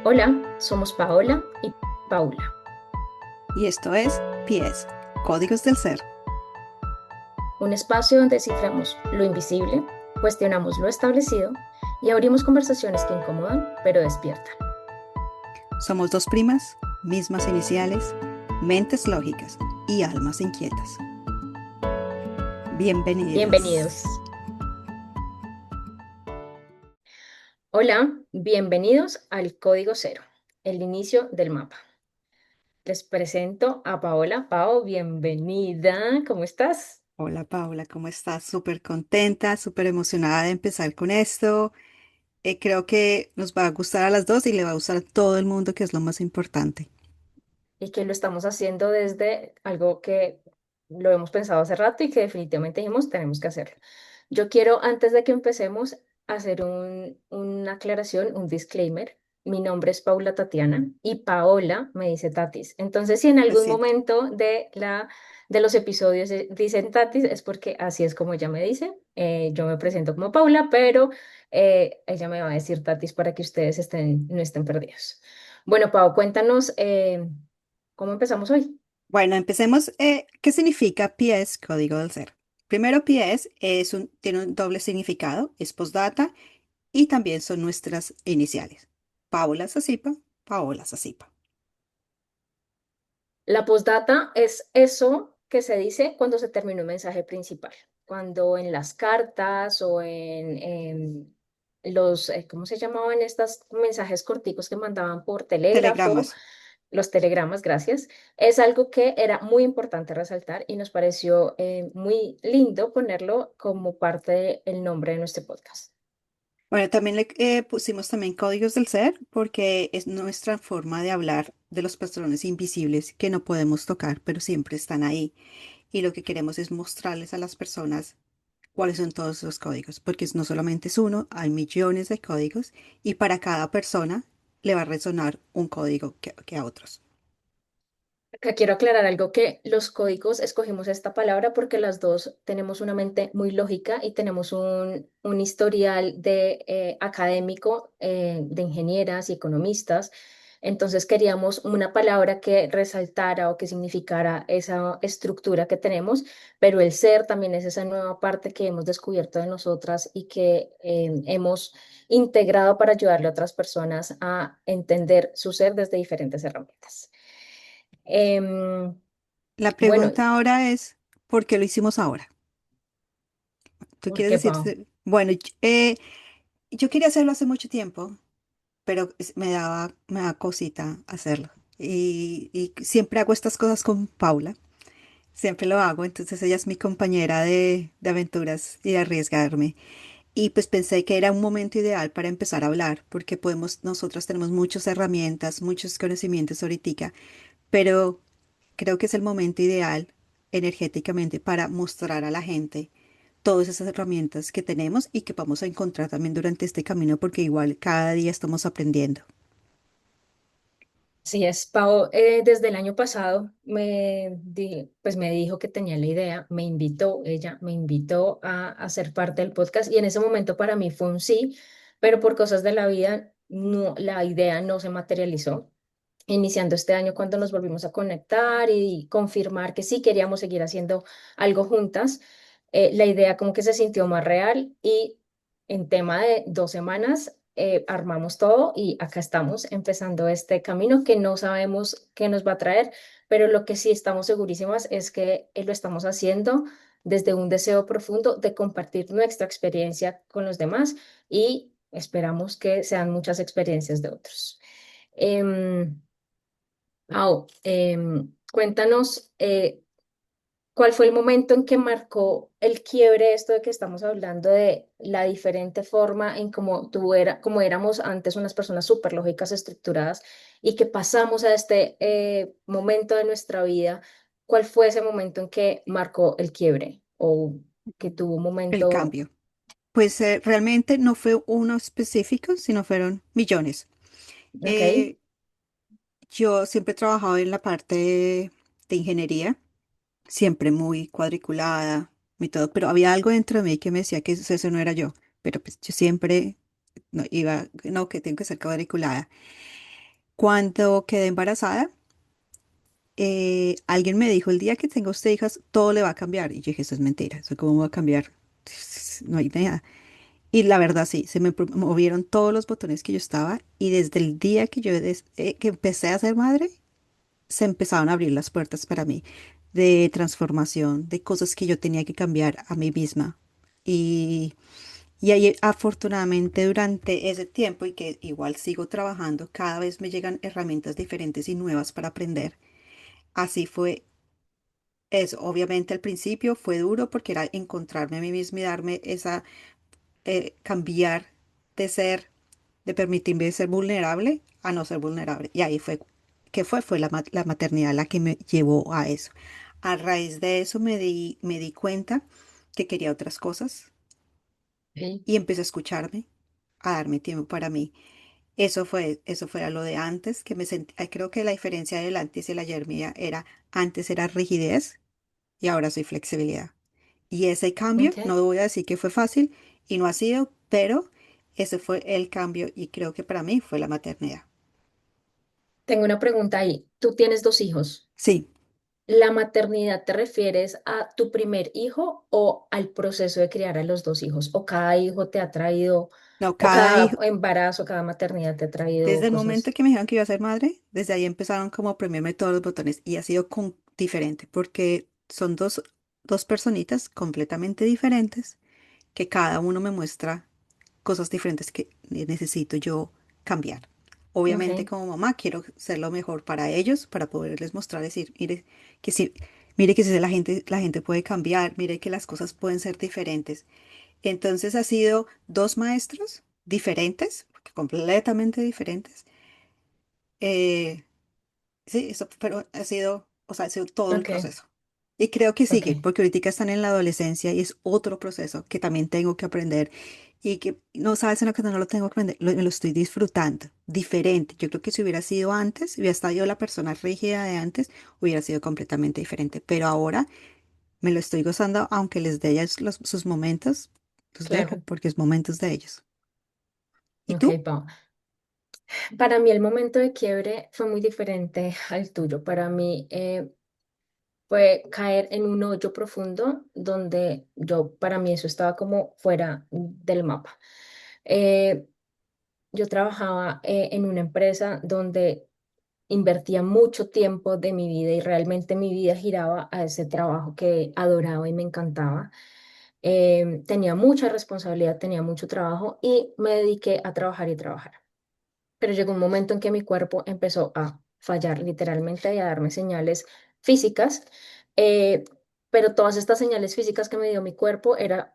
Hola, somos Paola y Paula, Y esto es PS, Códigos del Ser. un espacio donde desciframos lo invisible, cuestionamos lo establecido y abrimos conversaciones que incomodan pero despiertan. Somos dos primas, mismas iniciales, mentes lógicas y almas inquietas. Bienvenidas. Bienvenidos. Hola, bienvenidos al Código Cero, el inicio del mapa. Les presento a Paola. Pao, bienvenida. ¿Cómo estás? Hola Paula, ¿cómo estás? Súper contenta, súper emocionada de empezar con esto. Creo que nos va a gustar a las dos y le va a gustar a todo el mundo, que es lo más importante. Y que lo estamos haciendo desde algo que lo hemos pensado hace rato y que definitivamente dijimos tenemos que hacerlo. Yo quiero, antes de que empecemos, hacer una aclaración, un disclaimer. Mi nombre es Paula Tatiana y Paola me dice Tatis. Entonces, si en Lo algún siento. momento de los episodios dicen Tatis, es porque así es como ella me dice. Yo me presento como Paula, pero ella me va a decir Tatis para que ustedes no estén perdidos. Bueno, Pau, cuéntanos cómo empezamos hoy. Bueno, empecemos. ¿Qué significa PS, Código del Ser? Primero, PS tiene un doble significado, es postdata y también son nuestras iniciales. Paula Sasipa, Paola Sasipa. La postdata es eso que se dice cuando se termina un mensaje principal, cuando en las cartas o en los, ¿cómo se llamaban estos mensajes corticos que mandaban por telégrafo? Telegramas. Los telegramas, gracias. Es algo que era muy importante resaltar y nos pareció muy lindo ponerlo como parte del nombre de nuestro podcast. Bueno, también le pusimos también códigos del ser porque es nuestra forma de hablar de los patrones invisibles que no podemos tocar, pero siempre están ahí. Y lo que queremos es mostrarles a las personas cuáles son todos los códigos, porque no solamente es uno, hay millones de códigos y para cada persona le va a resonar un código que a otros. Acá quiero aclarar algo que los códigos escogimos esta palabra porque las dos tenemos una mente muy lógica y tenemos un historial de académico de ingenieras y economistas. Entonces queríamos una palabra que resaltara o que significara esa estructura que tenemos, pero el ser también es esa nueva parte que hemos descubierto de nosotras y que hemos integrado para ayudarle a otras personas a entender su ser desde diferentes herramientas. Em, La bueno, pregunta ahora es, ¿por qué lo hicimos ahora? ¿Tú ¿por quieres qué, Pau? decir? Bueno, yo quería hacerlo hace mucho tiempo, pero me da cosita hacerlo. Y siempre hago estas cosas con Paula, siempre lo hago, entonces ella es mi compañera de aventuras y de arriesgarme. Y pues pensé que era un momento ideal para empezar a hablar, porque nosotros tenemos muchas herramientas, muchos conocimientos ahorita, pero creo que es el momento ideal energéticamente para mostrar a la gente todas esas herramientas que tenemos y que vamos a encontrar también durante este camino, porque igual cada día estamos aprendiendo. Sí, es Pau, desde el año pasado pues me dijo que tenía la idea, ella me invitó a ser parte del podcast y en ese momento para mí fue un sí, pero por cosas de la vida no, la idea no se materializó. Iniciando este año cuando nos volvimos a conectar y confirmar que sí queríamos seguir haciendo algo juntas, la idea como que se sintió más real y en tema de 2 semanas armamos todo y acá estamos empezando este camino que no sabemos qué nos va a traer, pero lo que sí estamos segurísimas es que lo estamos haciendo desde un deseo profundo de compartir nuestra experiencia con los demás y esperamos que sean muchas experiencias de otros. Em, Cuéntanos cuál fue el momento en que marcó el quiebre, esto de que estamos hablando de la diferente forma en como éramos antes unas personas súper lógicas, estructuradas, y que pasamos a este momento de nuestra vida. ¿Cuál fue ese momento en que marcó el quiebre o que tuvo un El momento? cambio. Pues realmente no fue uno específico, sino fueron millones. Ok, Eh, yo siempre he trabajado en la parte de ingeniería, siempre muy cuadriculada y todo, pero había algo dentro de mí que me decía que eso no era yo, pero pues yo siempre no, iba, no, que tengo que ser cuadriculada. Cuando quedé embarazada, alguien me dijo, el día que tenga usted hijas, todo le va a cambiar. Y yo dije, eso es mentira, eso cómo va a cambiar. No hay nada. Y la verdad sí, se me movieron todos los botones que yo estaba y desde el día que que empecé a ser madre, se empezaron a abrir las puertas para mí de transformación, de cosas que yo tenía que cambiar a mí misma. Y, y ahí afortunadamente durante ese tiempo y que igual sigo trabajando, cada vez me llegan herramientas diferentes y nuevas para aprender. Así fue eso. Obviamente al principio fue duro porque era encontrarme a mí misma y darme esa, cambiar de ser, de permitirme ser vulnerable a no ser vulnerable. Y ahí fue, ¿qué fue? Fue la maternidad la que me llevó a eso. A raíz de eso me di cuenta que quería otras cosas Ok, y empecé a escucharme, a darme tiempo para mí. Eso fue a lo de antes, que me sentí, creo que la diferencia del antes y el ayer mía era, antes era rigidez y ahora soy flexibilidad. Y ese cambio, ok. no voy a decir que fue fácil y no ha sido, pero ese fue el cambio y creo que para mí fue la maternidad. Tengo una pregunta ahí. Tú tienes dos hijos. Sí, ¿La maternidad te refieres a tu primer hijo o al proceso de criar a los dos hijos? ¿O cada hijo te ha traído, no, o cada cada hijo, embarazo, cada maternidad te ha traído desde el momento cosas? que me dijeron que iba a ser madre, desde ahí empezaron como a oprimirme todos los botones y ha sido diferente porque son dos personitas completamente diferentes que cada uno me muestra cosas diferentes que necesito yo cambiar. Obviamente Ok, como mamá quiero ser lo mejor para ellos, para poderles mostrar, decir, que sí, mire que si la gente puede cambiar, mire que las cosas pueden ser diferentes. Entonces ha sido dos maestros diferentes, porque completamente diferentes. eh, Sí, eso, pero ha sido, o sea, ha sido todo un ok, proceso. Y creo que ok. sigue, porque ahorita están en la adolescencia y es otro proceso que también tengo que aprender y que no sabes en lo que no lo tengo que aprender, me lo estoy disfrutando, diferente. Yo creo que si hubiera sido antes, si hubiera estado yo la persona rígida de antes, hubiera sido completamente diferente. Pero ahora me lo estoy gozando, aunque les dé ellos sus momentos, los dejo, Claro. porque es momentos de ellos. ¿Y Ok, tú? Pau. Para mí el momento de quiebre fue muy diferente al tuyo. Para mí fue caer en un hoyo profundo donde para mí eso estaba como fuera del mapa. Eh, yo trabajaba en una empresa donde invertía mucho tiempo de mi vida y realmente mi vida giraba a ese trabajo que adoraba y me encantaba. Tenía mucha responsabilidad, tenía mucho trabajo y me dediqué a trabajar y trabajar. Pero llegó un momento en que mi cuerpo empezó a fallar literalmente y a darme señales físicas, eh, pero todas estas señales físicas que me dio mi cuerpo era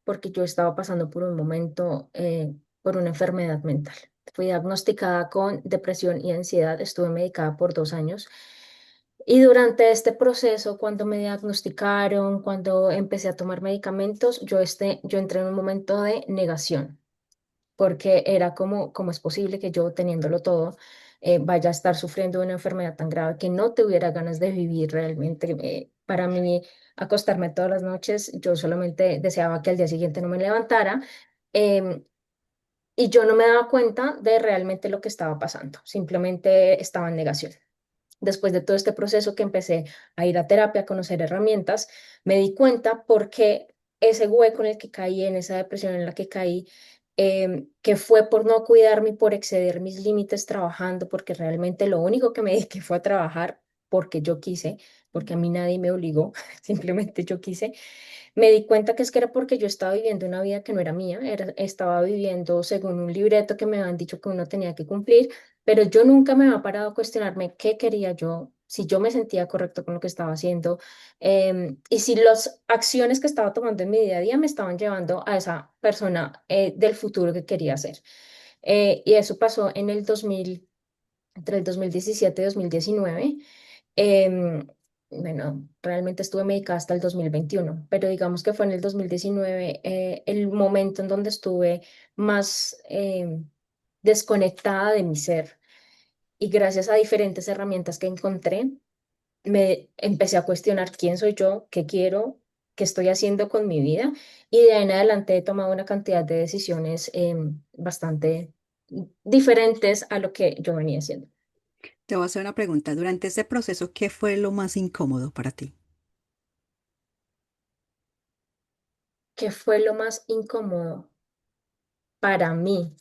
porque yo estaba pasando por un momento, por una enfermedad mental. Fui diagnosticada con depresión y ansiedad, estuve medicada por 2 años. Y durante este proceso, cuando me diagnosticaron, cuando empecé a tomar medicamentos, yo entré en un momento de negación porque era como, ¿cómo es posible que yo teniéndolo todo vaya a estar sufriendo una enfermedad tan grave que no tuviera ganas de vivir realmente? Para mí, acostarme todas las noches, yo solamente deseaba que al día siguiente no me levantara. em, y yo no me daba cuenta de realmente lo que estaba pasando, simplemente estaba en negación. Después de todo este proceso que empecé a ir a terapia, a conocer herramientas, me di cuenta por qué ese hueco en el que caí, en esa depresión en la que caí, que fue por no cuidarme y por exceder mis límites trabajando, porque realmente lo único que me dediqué fue a trabajar porque yo quise, porque a mí nadie me obligó, simplemente yo quise. Me di cuenta que es que era porque yo estaba viviendo una vida que no era mía, estaba viviendo según un libreto que me habían dicho que uno tenía que cumplir, pero yo nunca me había parado a cuestionarme qué quería yo, si yo me sentía correcto con lo que estaba haciendo, y si las acciones que estaba tomando en mi día a día me estaban llevando a esa persona del futuro que quería ser. Y eso pasó en el 2000, entre el 2017 y 2019. Em, bueno, realmente estuve medicada hasta el 2021, pero digamos que fue en el 2019 el momento en donde estuve más desconectada de mi ser. Y gracias a diferentes herramientas que encontré, me empecé a cuestionar quién soy yo, qué quiero, qué estoy haciendo con mi vida. Y de ahí en adelante he tomado una cantidad de decisiones bastante diferentes a lo que yo venía haciendo. Te voy a hacer una pregunta. Durante ese proceso, ¿qué fue lo más incómodo para ti? ¿Qué fue lo más incómodo para mí?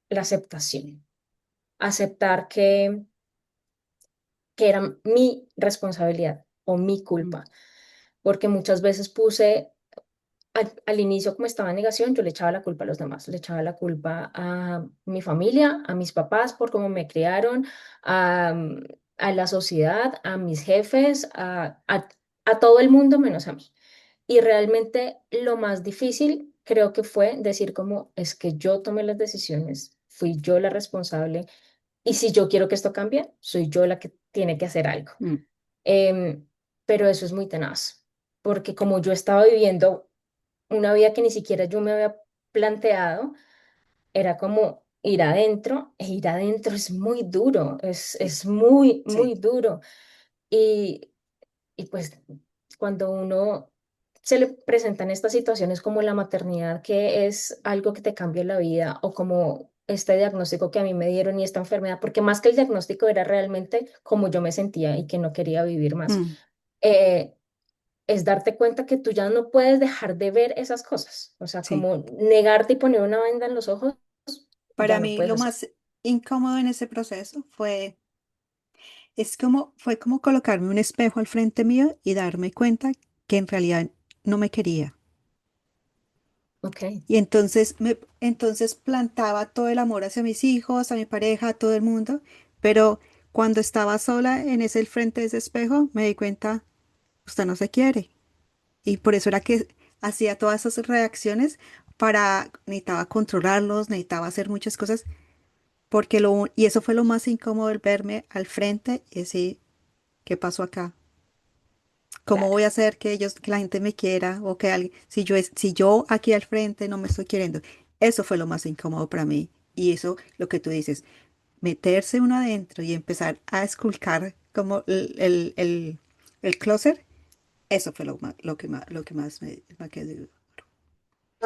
La aceptación. Aceptar que era mi responsabilidad o mi Mm, culpa, porque muchas veces puse al inicio, como estaba en negación, yo le echaba la culpa a los demás, le echaba la culpa a mi familia, a mis papás por cómo me criaron, a, a la sociedad, a mis jefes, a todo el mundo menos a mí. Y realmente lo más difícil creo que fue decir como es que yo tomé las decisiones, fui yo la responsable y si yo quiero que esto cambie, soy yo la que tiene que hacer algo. mm, Em, pero eso es muy tenaz, porque como yo estaba viviendo una vida que ni siquiera yo me había planteado, era como ir adentro es muy duro, sí, es muy, sí. muy duro. Y, y pues cuando uno se le presentan estas situaciones como la maternidad, que es algo que te cambia la vida, o como este diagnóstico que a mí me dieron y esta enfermedad, porque más que el diagnóstico era realmente cómo yo me sentía y que no quería vivir más. Mm, Eh, es darte cuenta que tú ya no puedes dejar de ver esas cosas, o sea, sí. como negarte y poner una venda en los ojos, ya Para no mí, puedes lo hacer. más incómodo en ese proceso fue como colocarme un espejo al frente mío y darme cuenta que en realidad no me quería. Ok, Y entonces plantaba todo el amor hacia mis hijos, a mi pareja, a todo el mundo, pero cuando estaba sola en ese el frente de ese espejo, me di cuenta, usted no se quiere. Y por eso era que hacía todas esas reacciones necesitaba controlarlos, necesitaba hacer muchas cosas, y eso fue lo más incómodo, el verme al frente y decir, ¿qué pasó acá? ¿Cómo claro, voy a hacer que la gente me quiera o que alguien, si yo aquí al frente no me estoy queriendo? Eso fue lo más incómodo para mí. Y eso, lo que tú dices, meterse uno adentro y empezar a esculcar como el closet, eso fue lo que más me quedó.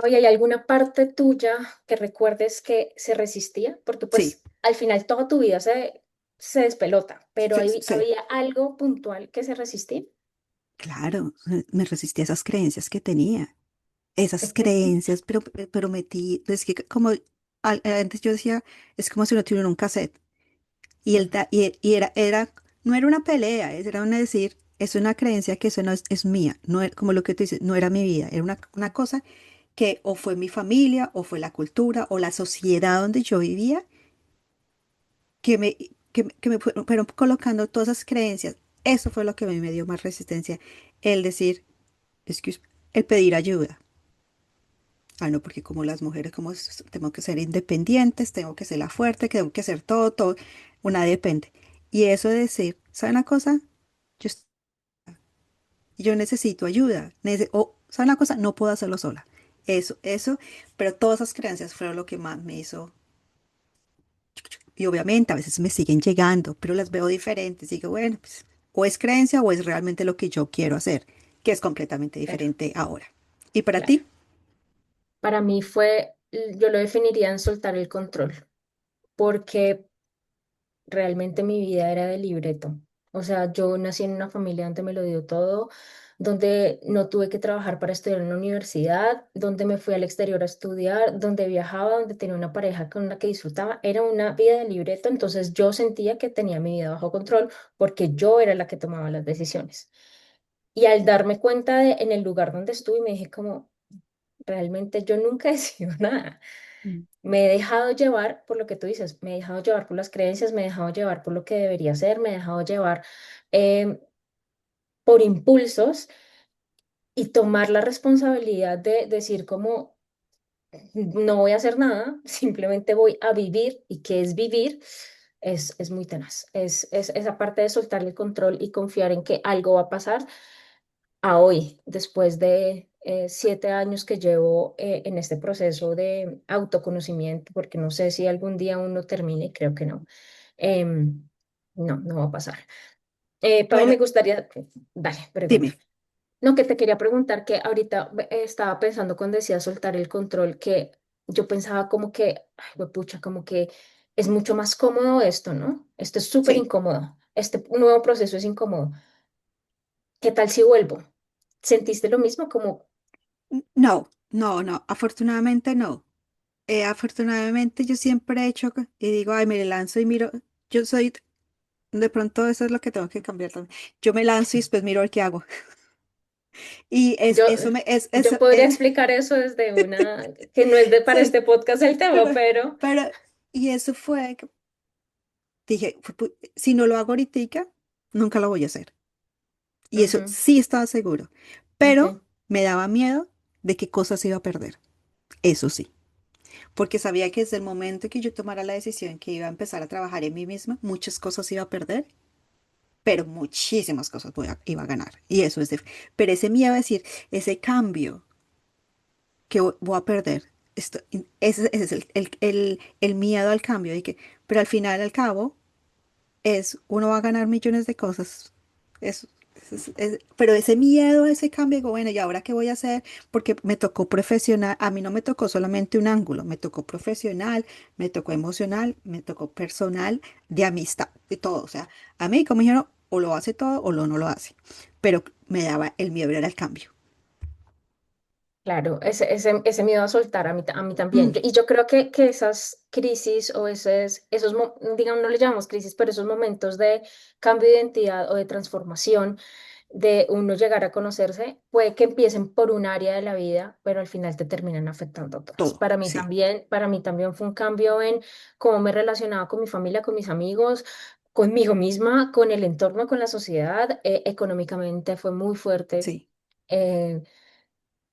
¿y hay alguna parte tuya que recuerdes que se resistía? Porque Sí, pues al final toda tu vida se despelota, pero sí, sí, había algo puntual que se resistía. claro, me resistí a esas creencias que tenía. Esas creencias, pero metí, es que como antes yo decía, es como si uno tuviera un cassette. No era una pelea, era una decir, es una creencia que eso no es mía, no como lo que tú dices, no era mi vida, era una cosa que o fue mi familia, o fue la cultura, o la sociedad donde yo vivía, que me fueron colocando todas esas creencias. Eso fue lo que a mí me dio más resistencia, el decir, excuse, el pedir ayuda. Ah, no, porque como las mujeres, tengo que ser independientes, tengo que ser la fuerte, que tengo que ser todo, todo, una depende. Y eso de decir, ¿sabe una cosa? Yo, est- yo necesito ayuda. ¿Sabe una cosa? No puedo hacerlo sola. Eso, pero todas esas creencias fueron lo que más me hizo. Y obviamente a veces me siguen llegando, pero las veo diferentes. Digo, bueno, pues, o es creencia o es realmente lo que yo quiero hacer, que es completamente Claro, diferente ahora. ¿Y para claro. ti? Para mí yo lo definiría en soltar el control, porque realmente mi vida era de libreto. O sea, yo nací en una familia donde me lo dio todo, donde no tuve que trabajar para estudiar en la universidad, donde me fui al exterior a estudiar, donde viajaba, donde tenía una pareja con la que disfrutaba. Era una vida de libreto, entonces yo sentía que tenía mi vida bajo control porque yo era la que tomaba las decisiones. Y al darme cuenta de en el lugar donde estuve, me dije como, realmente yo nunca he sido nada. Mm. Me he dejado llevar por lo que tú dices, me he dejado llevar por las creencias, me he dejado llevar por lo que debería ser, me he dejado llevar em, por impulsos y tomar la responsabilidad de decir como no voy a hacer nada, simplemente voy a vivir y qué es vivir. Es muy tenaz. Es esa parte de soltar el control y confiar en que algo va a pasar a hoy, después de 7 años que llevo en este proceso de autoconocimiento, porque no sé si algún día uno termine, creo que no. Em, no, no va a pasar. Pau, Bueno, me gustaría, dale, pregunta. dime. No, que te quería preguntar que ahorita estaba pensando cuando decía soltar el control, que yo pensaba como que, ay, pucha, como que es mucho más cómodo esto, ¿no? Esto es súper Sí. incómodo. Este nuevo proceso es incómodo. ¿Qué tal si vuelvo? ¿Sentiste lo mismo? Como No, no, no, afortunadamente no. Afortunadamente yo siempre he hecho y digo, ay, me le lanzo y miro, yo soy, de pronto eso es lo que tengo que cambiar también. Yo me lanzo y después miro el que hago. Y es, yo, eso me, es, yo eso, podría explicar eso desde una, que no es de para sí, este podcast el tema, pero, pero pero, y eso fue, que dije, si no lo hago ahorita, nunca lo voy a hacer. Y eso ujú, sí estaba seguro, pero ok, me daba miedo de qué cosas iba a perder. Eso sí, porque sabía que desde el momento que yo tomara la decisión que iba a empezar a trabajar en mí misma, muchas cosas iba a perder, pero muchísimas cosas iba a ganar. Y eso es pero ese miedo a decir, ese cambio que voy a perder, ese es el miedo al cambio, y que, pero al final, al cabo, uno va a ganar millones de cosas. Es, pero ese miedo a ese cambio, digo, bueno, ¿y ahora qué voy a hacer? Porque me tocó profesional, a mí no me tocó solamente un ángulo, me tocó profesional, me tocó emocional, me tocó personal, de amistad, de todo. O sea, a mí, como dijeron, o lo hace todo o no lo hace. Pero me daba el miedo era el cambio. claro, ese miedo a soltar a mí también. Mm, Y yo creo que esas crisis o digamos, no le llamamos crisis, pero esos momentos de cambio de identidad o de transformación, de uno llegar a conocerse, puede que empiecen por un área de la vida, pero al final te terminan afectando a todas. todo, sí, Para mí también fue un cambio en cómo me relacionaba con mi familia, con mis amigos, conmigo misma, con el entorno, con la sociedad. Económicamente fue muy fuerte. sí. eh,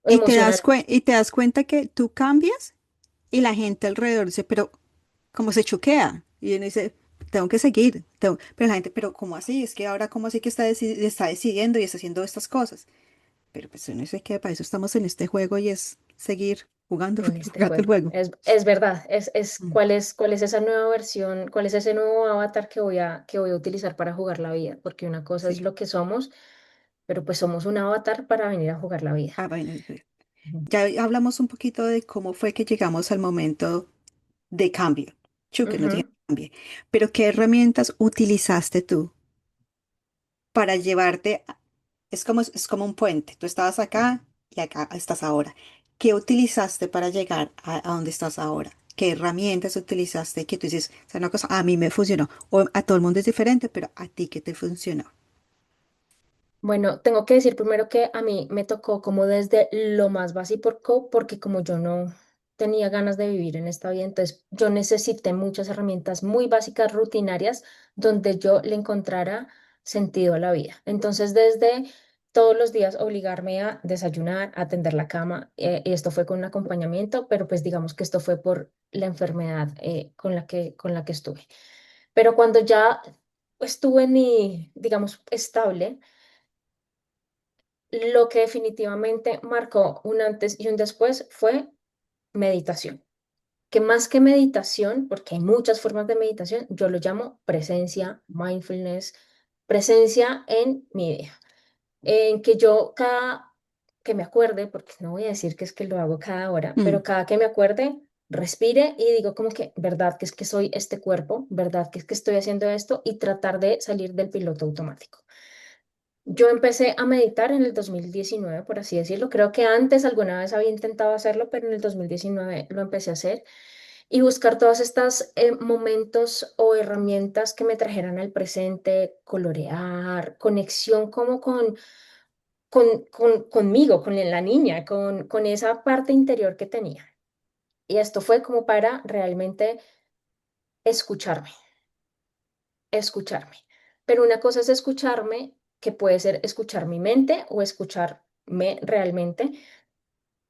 Y te Emocional. y te das cuenta que tú cambias y la gente alrededor dice, pero como se choquea. Y uno dice, tengo que seguir. Pero la gente, pero ¿cómo así? Es que ahora, ¿cómo así que está decidiendo y está haciendo estas cosas? Pero pues uno dice que para eso estamos en este juego y es seguir jugando, En este jugando el juego. juego. Es verdad, Mm, cuál es esa nueva versión, cuál es ese nuevo avatar que voy a utilizar para jugar la vida, porque una cosa es sí. lo que somos, pero pues somos un avatar para venir a jugar la vida. Ah, bueno, Ujú. ya hablamos un poquito de cómo fue que llegamos al momento de cambio. Que no tiene Ujú. cambio. Pero ¿qué herramientas utilizaste tú para llevarte? Es como un puente. Tú estabas acá y acá estás ahora. ¿Qué utilizaste para llegar a donde estás ahora? ¿Qué herramientas utilizaste que tú dices, o sea, una cosa, a mí me funcionó? O a todo el mundo es diferente, pero a ti qué te funcionó. Bueno, tengo que decir primero que a mí me tocó como desde lo más básico, porque como yo no tenía ganas de vivir en esta vida, entonces yo necesité muchas herramientas muy básicas, rutinarias, donde yo le encontrara sentido a la vida. Entonces, desde todos los días obligarme a desayunar, a tender la cama, y esto fue con un acompañamiento, pero pues digamos que esto fue por la enfermedad con la que estuve. Pero cuando ya estuve en mi, digamos, estable, lo que definitivamente marcó un antes y un después fue meditación. Que más que meditación, porque hay muchas formas de meditación, yo lo llamo presencia, mindfulness, presencia en mi día. En que yo cada que me acuerde, porque no voy a decir que es que lo hago cada hora, Mm. pero cada que me acuerde, respire y digo como que, verdad que es que soy este cuerpo, verdad que es que estoy haciendo esto y tratar de salir del piloto automático. Yo empecé a meditar en el 2019, por así decirlo. Creo que antes alguna vez había intentado hacerlo, pero en el 2019 lo empecé a hacer y buscar todas estas momentos o herramientas que me trajeran al presente, colorear, conexión como conmigo, con la niña, con esa parte interior que tenía. Y esto fue como para realmente escucharme, escucharme. Pero una cosa es escucharme, que puede ser escuchar mi mente o escucharme realmente.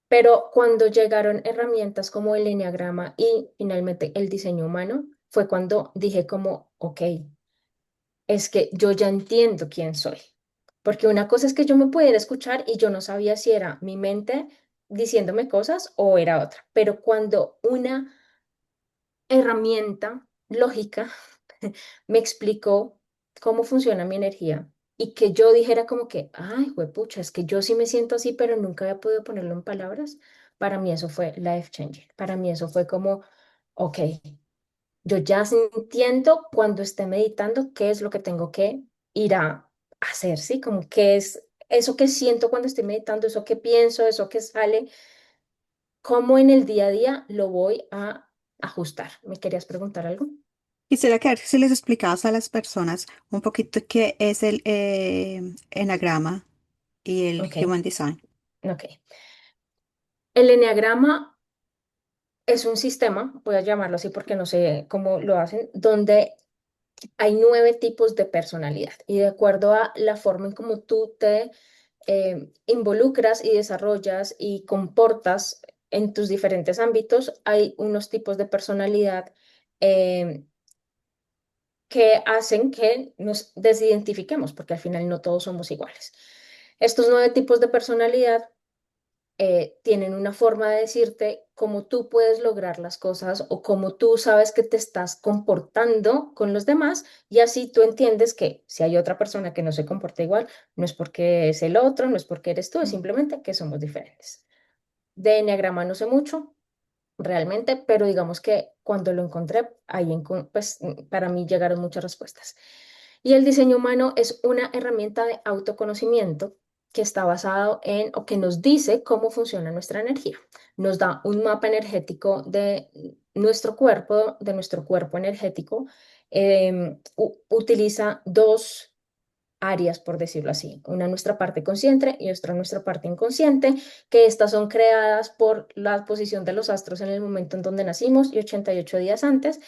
Pero cuando llegaron herramientas como el eneagrama y finalmente el diseño humano, fue cuando dije como, ok, es que yo ya entiendo quién soy. Porque una cosa es que yo me pudiera escuchar y yo no sabía si era mi mente diciéndome cosas o era otra. Pero cuando una herramienta lógica me explicó cómo funciona mi energía y que yo dijera como que, ay, juepucha, es que yo sí me siento así, pero nunca había podido ponerlo en palabras. Para mí eso fue life changing. Para mí eso fue como, ok, Yo ya entiendo cuando esté meditando qué es lo que tengo que ir a hacer, ¿sí? Como qué es eso que siento cuando estoy meditando, eso que pienso, eso que sale, cómo en el día a día lo voy a ajustar. ¿Me querías preguntar algo? Quisiera que a ver si les explicabas a las personas un poquito qué es el enagrama y el Ok, Human Design. ok. El eneagrama es un sistema, voy a llamarlo así porque no sé cómo lo hacen, donde hay 9 tipos de personalidad y de acuerdo a la forma en cómo tú te involucras y desarrollas y comportas en tus diferentes ámbitos, hay unos tipos de personalidad eh, que hacen que nos desidentifiquemos, porque al final no todos somos iguales. Estos 9 tipos de personalidad tienen una forma de decirte cómo tú puedes lograr las cosas o cómo tú sabes que te estás comportando con los demás y así tú entiendes que si hay otra persona que no se comporta igual, no es porque es el otro, no es porque eres tú, es Mm. simplemente que somos diferentes. De enneagrama no sé mucho realmente, pero digamos que cuando lo encontré, pues para mí llegaron muchas respuestas. Y el diseño humano es una herramienta de autoconocimiento que está basado en o que nos dice cómo funciona nuestra energía. Nos da un mapa energético de nuestro cuerpo energético. Utiliza dos áreas, por decirlo así, una nuestra parte consciente y otra nuestra parte inconsciente, que estas son creadas por la posición de los astros en el momento en donde nacimos y 88 días antes,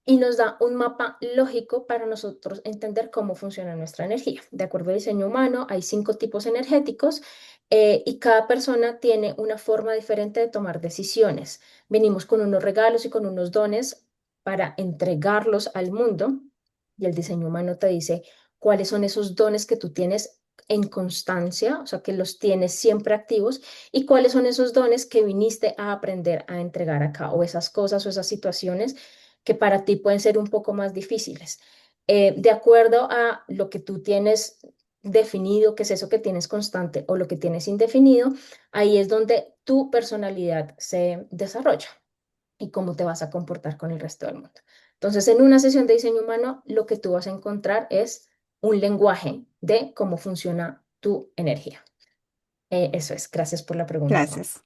y nos da un mapa lógico para nosotros entender cómo funciona nuestra energía. De acuerdo al diseño humano, hay 5 tipos energéticos y cada persona tiene una forma diferente de tomar decisiones. Venimos con unos regalos y con unos dones para entregarlos al mundo y el diseño humano te dice cuáles son esos dones que tú tienes en constancia, o sea, que los tienes siempre activos, y cuáles son esos dones que viniste a aprender a entregar acá, o esas cosas o esas situaciones que para ti pueden ser un poco más difíciles. De acuerdo a lo que tú tienes definido, que es eso que tienes constante o lo que tienes indefinido, ahí es donde tu personalidad se desarrolla y cómo te vas a comportar con el resto del mundo. Entonces, en una sesión de diseño humano, lo que tú vas a encontrar es un lenguaje de cómo funciona tu energía. Eso es. Gracias por la pregunta, Pau. Gracias.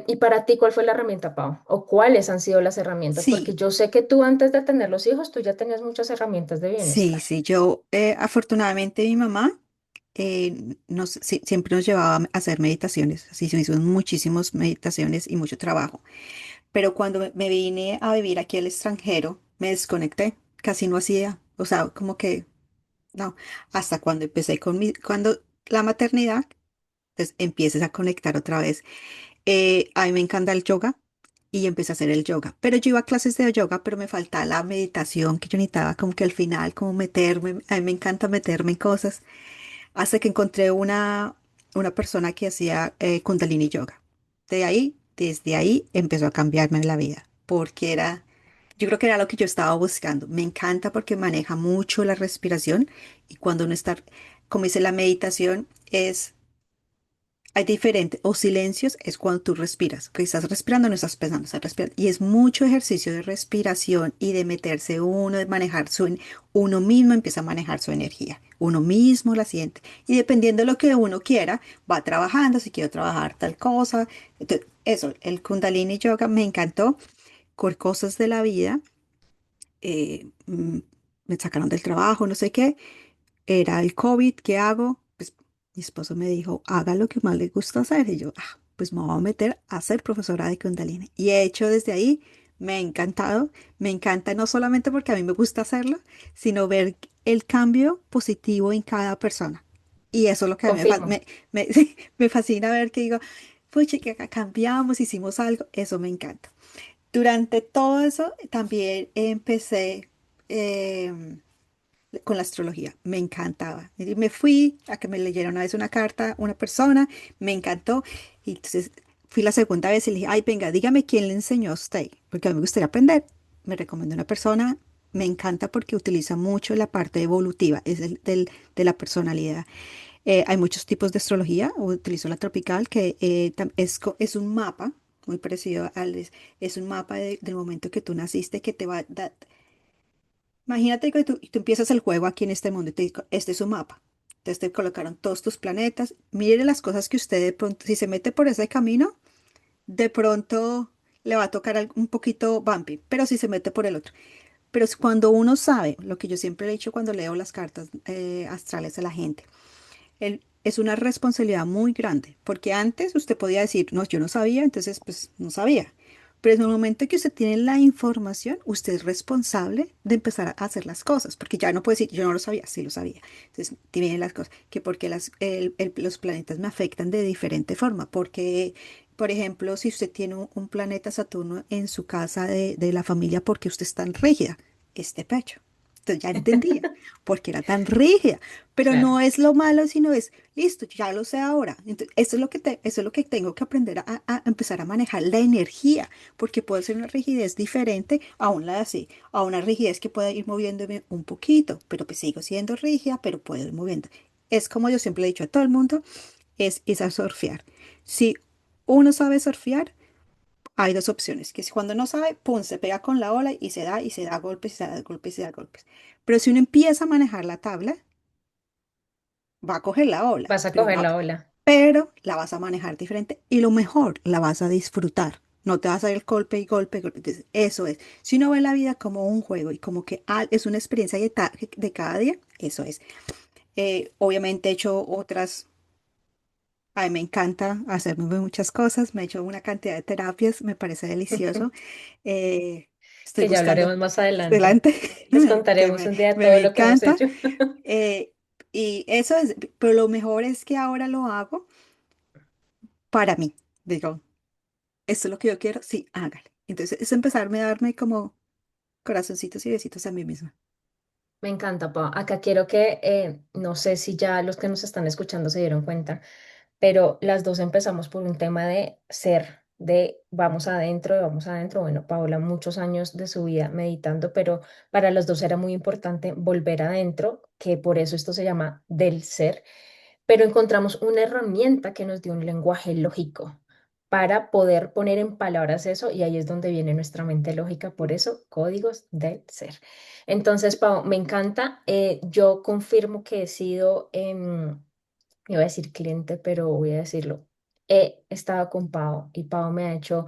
Y para ti, ¿cuál fue la herramienta, Pau? ¿O cuáles han sido las herramientas? Porque Sí, yo sé que tú antes de tener los hijos, tú ya tenías muchas herramientas de sí, bienestar. sí. Yo, afortunadamente, mi mamá siempre nos llevaba a hacer meditaciones. Así se hizo muchísimas meditaciones y mucho trabajo. Pero cuando me vine a vivir aquí al extranjero, me desconecté. Casi no hacía, o sea, como que no. Hasta cuando empecé cuando la maternidad, pues empieces a conectar otra vez. A mí me encanta el yoga y empecé a hacer el yoga. Pero yo iba a clases de yoga, pero me faltaba la meditación que yo necesitaba, como que al final, como meterme. A mí me encanta meterme en cosas. Hasta que encontré una persona que hacía Kundalini Yoga. Desde ahí empezó a cambiarme la vida, porque yo creo que era lo que yo estaba buscando. Me encanta porque maneja mucho la respiración y cuando uno está, como dice la meditación, hay diferentes, o silencios es cuando tú respiras, que estás respirando, no estás pensando, estás respirando. Y es mucho ejercicio de respiración y de meterse uno, de manejar uno mismo empieza a manejar su energía, uno mismo la siente. Y dependiendo de lo que uno quiera, va trabajando, si quiero trabajar tal cosa. Entonces, eso, el Kundalini Yoga me encantó con cosas de la vida. eh, mm, Me sacaron del trabajo, no sé qué. Era el COVID, ¿qué hago? Pues mi esposo me dijo, haga lo que más le gusta hacer. Y yo, pues me voy a meter a ser profesora de Kundalini. Y he hecho desde ahí, me ha encantado. Me encanta no solamente porque a mí me gusta hacerlo, sino ver el cambio positivo en cada persona. Y eso es lo que a mí Confirmo. sí, me fascina ver que digo, pucha, que acá cambiamos, hicimos algo. Eso me encanta. Durante todo eso también empecé... em, con la astrología. Me encantaba. Y me fui a que me leyera una vez una carta una persona, me encantó. Y entonces fui la segunda vez y le dije, ay, venga, dígame quién le enseñó a usted, porque a mí me gustaría aprender. Me recomendó una persona, me encanta porque utiliza mucho la parte evolutiva, es de la personalidad. Hay muchos tipos de astrología, utilizo la tropical, que es un mapa. muy parecido es un mapa del momento que tú naciste que te va a dar. Imagínate que tú empiezas el juego aquí en este mundo y te digo, este es su mapa. Entonces te colocaron todos tus planetas. Mire las cosas que usted de pronto, si se mete por ese camino, de pronto le va a tocar un poquito bumpy, pero si se mete por el otro. Pero es cuando uno sabe, lo que yo siempre he dicho cuando leo las cartas astrales a la gente, es una responsabilidad muy grande, porque antes usted podía decir, no, yo no sabía, entonces pues no sabía. Pero en el momento que usted tiene la información, usted es responsable de empezar a hacer las cosas, porque ya no puede decir, yo no lo sabía, sí lo sabía. Entonces, tienen las cosas, que porque los planetas me afectan de diferente forma, porque, por ejemplo, si usted tiene un planeta Saturno en su casa de la familia, porque usted es tan rígida, este pecho. Entonces ya entendía por qué era tan rígida, pero Claro. no es lo malo, sino es, listo, ya lo sé ahora. Entonces, eso es lo que tengo que aprender a empezar a manejar la energía, porque puede ser una rigidez diferente a una así, a una rigidez que pueda ir moviéndome un poquito, pero pues sigo siendo rígida, pero puedo ir moviendo. Es como yo siempre he dicho a todo el mundo, es a surfear. Si uno sabe surfear, hay dos opciones, que es cuando no sabe, pum, se pega con la ola y se da golpes, y se da golpes, y se da golpes. Pero si uno empieza a manejar la tabla, va a coger la ola, Vas a coger la ola. pero la vas a manejar diferente y lo mejor, la vas a disfrutar. No te vas a ir golpe y golpe, golpe. Entonces, eso es. Si uno ve la vida como un juego y como que es una experiencia de cada día, eso es. Obviamente he hecho otras, a mí me encanta hacerme muchas cosas, me he hecho una cantidad de terapias, me parece delicioso. Eh, Estoy Que ya buscando hablaremos más adelante. adelante, Les que contaremos un día me todo lo que hemos encanta. hecho. Eh, y eso es, pero lo mejor es que ahora lo hago para mí. Digo, esto es lo que yo quiero, sí, hágale. Entonces es empezarme a darme como corazoncitos y besitos a mí misma. Me encanta, Pau. Acá quiero que, no sé si ya los que nos están escuchando se dieron cuenta, pero las dos empezamos por un tema de ser, de vamos adentro, de vamos adentro. Bueno, Paola, muchos años de su vida meditando, pero para los dos era muy importante volver adentro, que por eso esto se llama del ser, pero encontramos una herramienta que nos dio un lenguaje lógico para poder poner en palabras eso y ahí es donde viene nuestra mente lógica, por eso códigos del ser. Entonces, Pau, me encanta. Yo confirmo que he sido, iba a decir cliente, pero voy a decirlo. He estado con Pau y Pau me ha hecho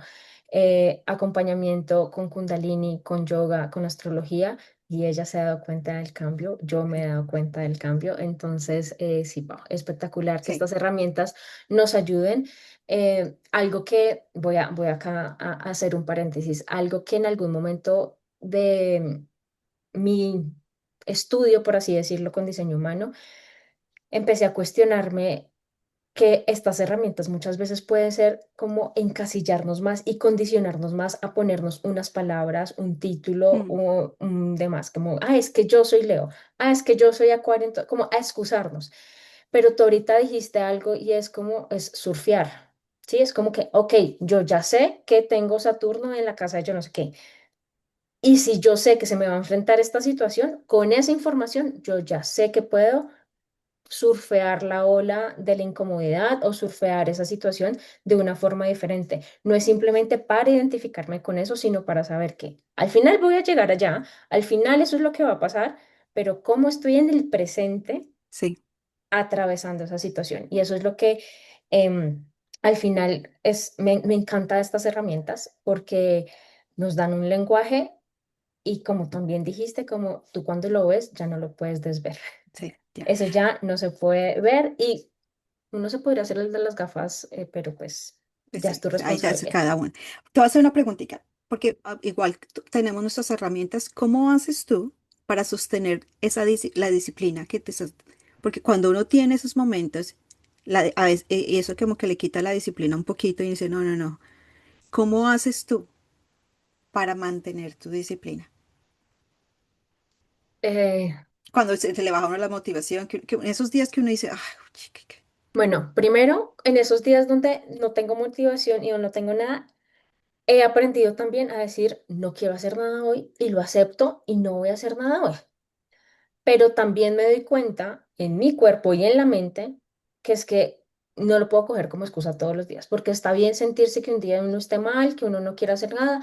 acompañamiento con Kundalini, con yoga, con astrología y ella se ha dado cuenta del cambio, yo me he dado cuenta del cambio. Entonces, sí, Pau, espectacular que Sí, estas herramientas nos ayuden. Algo que voy acá a hacer un paréntesis, algo que en algún momento de mi estudio, por así decirlo, con diseño humano, empecé a cuestionarme que estas herramientas muchas veces pueden ser como encasillarnos más y condicionarnos más a ponernos unas palabras, un título mm, o demás, como, ah, es que yo soy Leo, ah, es que yo soy Acuario, como a excusarnos. Pero tú ahorita dijiste algo y es como, es surfear, ¿sí? Es como que, ok, yo ya sé que tengo Saturno en la casa de yo no sé qué. Y si yo sé que se me va a enfrentar esta situación, con esa información yo ya sé que puedo surfear la ola de la incomodidad o surfear esa situación de una forma diferente. No es simplemente para identificarme con eso, sino para saber que al final voy a llegar allá, al final eso es lo que va a pasar, pero cómo estoy en el presente sí, atravesando esa situación. Y eso es lo que al final me encanta de estas herramientas porque nos dan un lenguaje y como también dijiste, como tú cuando lo ves ya no lo puedes desver. sí, ya. Eso ya no se puede ver y uno se podría hacer el de las gafas, pero pues Pues ya es sí, tu ahí ya es responsabilidad. cada uno. Te voy a hacer una preguntita, porque igual tenemos nuestras herramientas. ¿Cómo haces tú para sostener la disciplina que te estás? Porque cuando uno tiene esos momentos, a veces, y eso como que le quita la disciplina un poquito y dice, no, no, no. ¿Cómo haces tú para mantener tu disciplina? Eh, Cuando se le baja a uno la motivación, que en esos días que uno dice, ay, chica, bueno, primero, en esos días donde no tengo motivación y no tengo nada, he aprendido también a decir, no quiero hacer nada hoy y lo acepto y no voy a hacer nada hoy. Pero también me doy cuenta en mi cuerpo y en la mente que es que no lo puedo coger como excusa todos los días, porque está bien sentirse que un día uno esté mal, que uno no quiera hacer nada.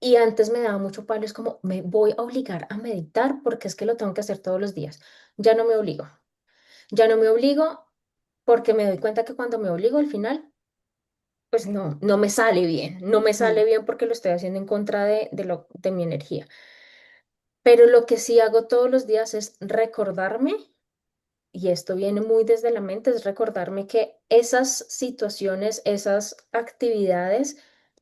Y antes me daba mucho palo, es como, me voy a obligar a meditar porque es que lo tengo que hacer todos los días. Ya no me obligo, ya no me obligo porque me doy cuenta que cuando me obligo al final, pues no, no me sale bien, no me Mm, sale bien porque lo estoy haciendo en contra de mi energía. Pero lo que sí hago todos los días es recordarme, y esto viene muy desde la mente, es recordarme que esas situaciones, esas actividades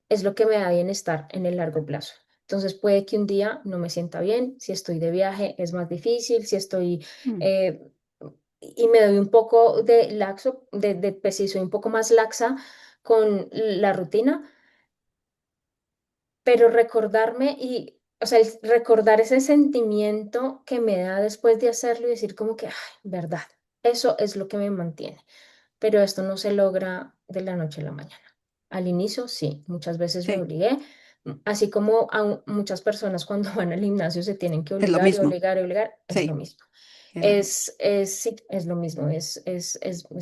es lo que me da bienestar en el largo plazo. Entonces puede que un día no me sienta bien, si estoy de viaje es más difícil, si estoy mm, eh, y me doy un poco de laxo, pues sí, soy un poco más laxa con la rutina, pero recordarme y, o sea, recordar ese sentimiento que me da después de hacerlo y decir como que, ay, verdad, eso es lo que me mantiene, pero esto no se logra de la noche a la mañana. Al inicio, sí, muchas veces me sí, obligué, así como muchas personas cuando van al gimnasio se tienen que es lo obligar y mismo. obligar y obligar, es lo Sí, mismo. es lo mismo. Sí, es lo mismo, es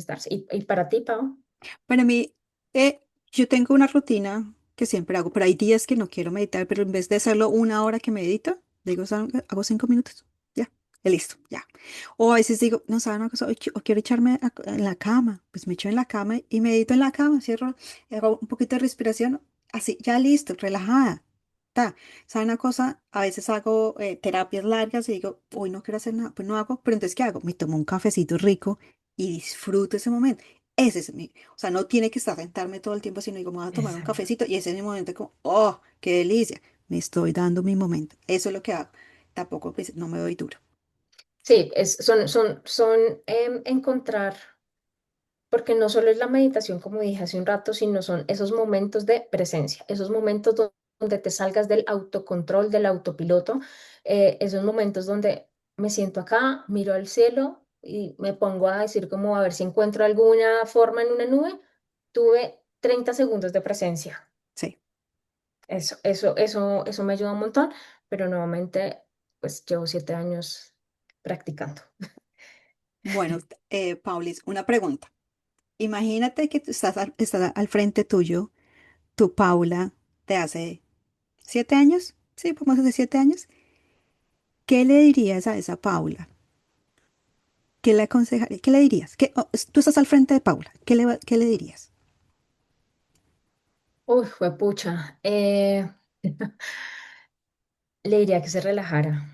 darse. Y para ti, Pau? Para mí, yo tengo una rutina que siempre hago, pero hay días que no quiero meditar, pero en vez de hacerlo una hora que medito, digo, "¿Saben qué? Hago 5 minutos, ya, y listo, ya. O a veces digo, no, ¿saben una cosa? Hoy o quiero echarme en la cama, pues me echo en la cama y medito en la cama, cierro, hago un poquito de respiración, así, ya listo, relajada. Ta. ¿Saben una cosa? A veces hago terapias largas y digo, hoy no quiero hacer nada, pues no hago, pero entonces, ¿qué hago? Me tomo un cafecito rico y disfruto ese momento. Ese es mi, o sea, no tiene que estar sentarme todo el tiempo, sino digo, me voy a tomar un Exacto. cafecito y ese es mi momento como, oh, qué delicia, me estoy dando mi momento. Eso es lo que hago. Tampoco, pues, no me doy duro. Sí, son encontrar, porque no solo es la meditación, como dije hace un rato, sino son esos momentos de presencia, esos momentos donde te salgas del autocontrol, del autopiloto, esos momentos donde me siento acá, miro al cielo y me pongo a decir como a ver si encuentro alguna forma en una nube. Tuve 30 segundos de presencia. Sí. Eso me ayuda un montón, pero nuevamente, pues llevo 7 años practicando. Bueno, Paulis, una pregunta. Imagínate que tú estás al frente tuyo, tu Paula, de hace 7 años, sí, podemos decir 7 años. ¿Qué le dirías a esa Paula? ¿Qué le aconsejarías? ¿Qué le dirías? Tú estás al frente de Paula. ¿Qué le dirías? Uy, juepucha. Le diría que se relajara.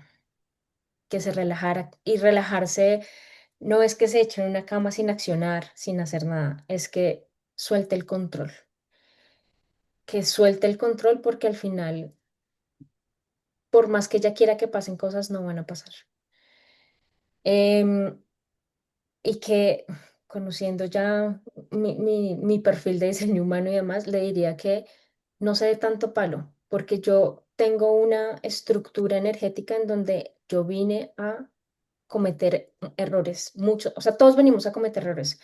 Y relajarse no es que se eche en una cama sin accionar, sin hacer nada, es que suelte el control. Que suelte el control porque al final, por más que ella quiera que pasen cosas, no van a pasar. Em, y que conociendo ya mi perfil de diseño humano y demás, le diría que no se dé tanto palo, porque yo tengo una estructura energética en donde yo vine a cometer errores, muchos, o sea, todos venimos a cometer errores,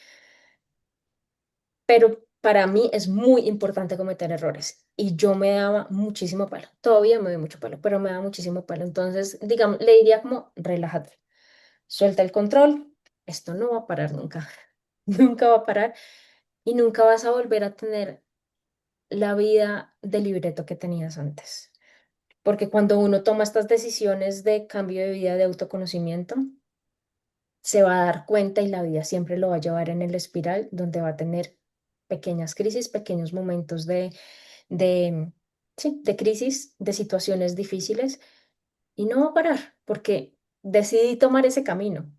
pero para mí es muy importante cometer errores y yo me daba muchísimo palo, todavía me doy mucho palo, pero me da muchísimo palo, entonces, digamos, le diría como, relájate, suelta el control, esto no va a parar nunca, nunca va a parar y nunca vas a volver a tener la vida de libreto que tenías antes. Porque cuando uno toma estas decisiones de cambio de vida, de autoconocimiento, se va a dar cuenta y la vida siempre lo va a llevar en el espiral donde va a tener pequeñas crisis, pequeños momentos de, sí, de crisis, de situaciones difíciles y no va a parar porque decidí tomar ese camino.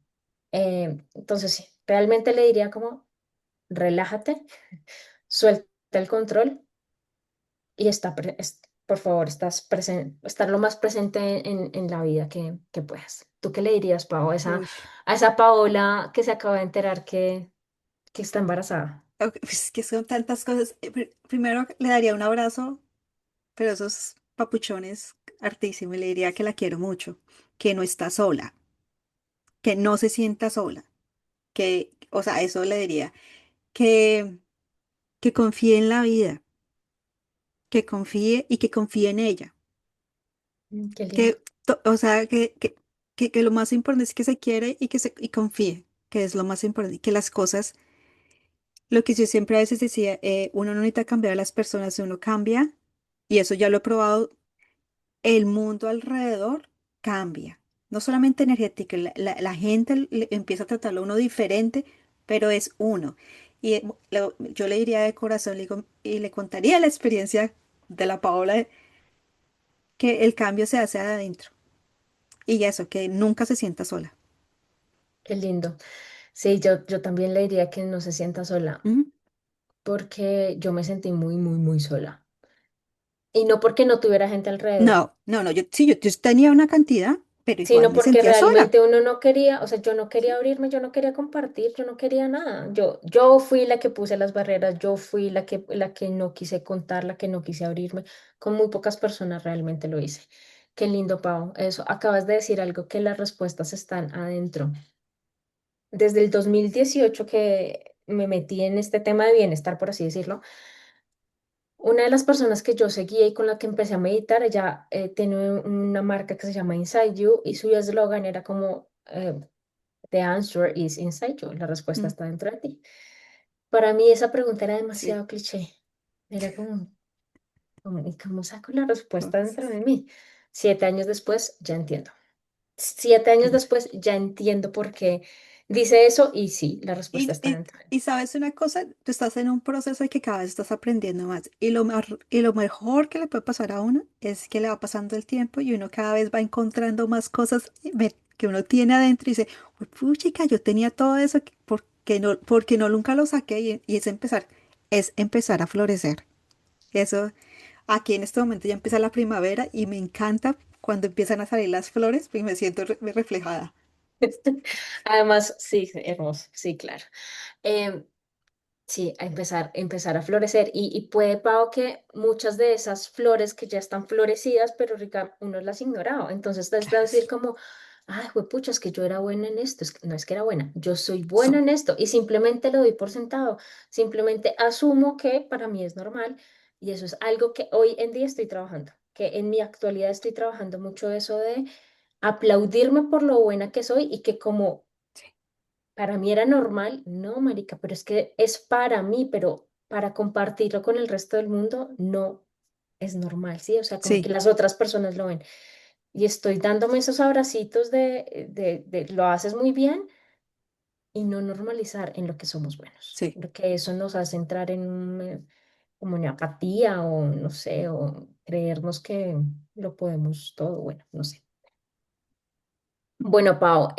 Entonces, sí, realmente le diría como, relájate, suelta el control y por favor, estar lo más presente en la vida que puedas. ¿Tú qué le dirías, Pau, Uy. a esa Paola que se acaba de enterar que está embarazada? Ok, pues es que son tantas cosas. Primero le daría un abrazo, pero esos papuchones hartísimo, y le diría que la quiero mucho, que no está sola, que no se sienta sola, que, o sea, eso le diría, que, que confíe en la vida, que confíe y que confíe en ella, Qué lindo. que, o sea, que lo más importante es que se quiere y que y confíe, que es lo más importante, y que las cosas Lo que yo siempre a veces decía, uno no necesita cambiar a las personas, uno cambia, y eso ya lo he probado, el mundo alrededor cambia. No solamente energética, la gente empieza a tratarlo a uno diferente, pero es uno. Y yo le diría de corazón, le digo, y le contaría la experiencia de la Paola, que el cambio se hace adentro. Y eso, que nunca se sienta sola. Qué lindo. Sí, yo también le diría que no se sienta sola, Ujú. porque yo me sentí muy, muy, muy sola. Y no porque no tuviera gente alrededor, No, no, no, yo sí, yo tenía una cantidad, pero igual sino me porque sentía sola. realmente uno no quería, o sea, yo no quería abrirme, yo no quería compartir, yo no quería nada. Yo fui la que puse las barreras, yo fui la que no quise contar, la que no quise abrirme. Con muy pocas personas realmente lo hice. Qué lindo, Pau. Eso, acabas de decir algo, que las respuestas están adentro. Desde el 2018 que me metí en este tema de bienestar, por así decirlo, una de las personas que yo seguía y con la que empecé a meditar, ella tiene una marca que se llama Inside You y su eslogan era como The answer is inside you, la respuesta Mm, está dentro de ti. Para mí esa pregunta era sí, demasiado cliché. Era como, ¿y cómo saco la respuesta dentro de sí, mí? 7 años después, ya entiendo. 7 años claro. después, ya entiendo por qué dice eso y sí, la respuesta Y, está y, dentro de mí. y sabes una cosa, tú estás en un proceso de que cada vez estás aprendiendo más. Y lo mejor que le puede pasar a uno es que le va pasando el tiempo y uno cada vez va encontrando más cosas que uno tiene adentro y dice, puchica, yo tenía todo eso, porque no nunca lo saqué? Y es empezar a florecer. Eso, aquí en este momento ya empieza la primavera y me encanta cuando empiezan a salir las flores, y me siento reflejada. Además, sí, hermoso, sí, claro. Em, Sí, empezar a florecer. Y puede, Pau, que muchas de esas flores que ya están florecidas, pero rica, uno las ignoraba. Entonces, es Claro, decir sí. como, ay, juepucha, es que yo era buena en esto. No es que era buena, yo soy buena So- en esto. Y simplemente lo doy por sentado. Simplemente asumo que para mí es normal. Y eso es algo que hoy en día estoy trabajando. Que en mi actualidad estoy trabajando mucho eso de aplaudirme por lo buena que soy y que como para mí era normal, no, marica, pero es que es para mí, pero para compartirlo con el resto del mundo no es normal, ¿sí? O sea, como que sí, las otras personas lo ven. Y estoy dándome esos abracitos de lo haces muy bien y no normalizar en lo que somos buenos, sí. porque eso nos hace entrar en como una apatía o no sé, o creernos que lo podemos todo, bueno, no sé. Bueno, Pau,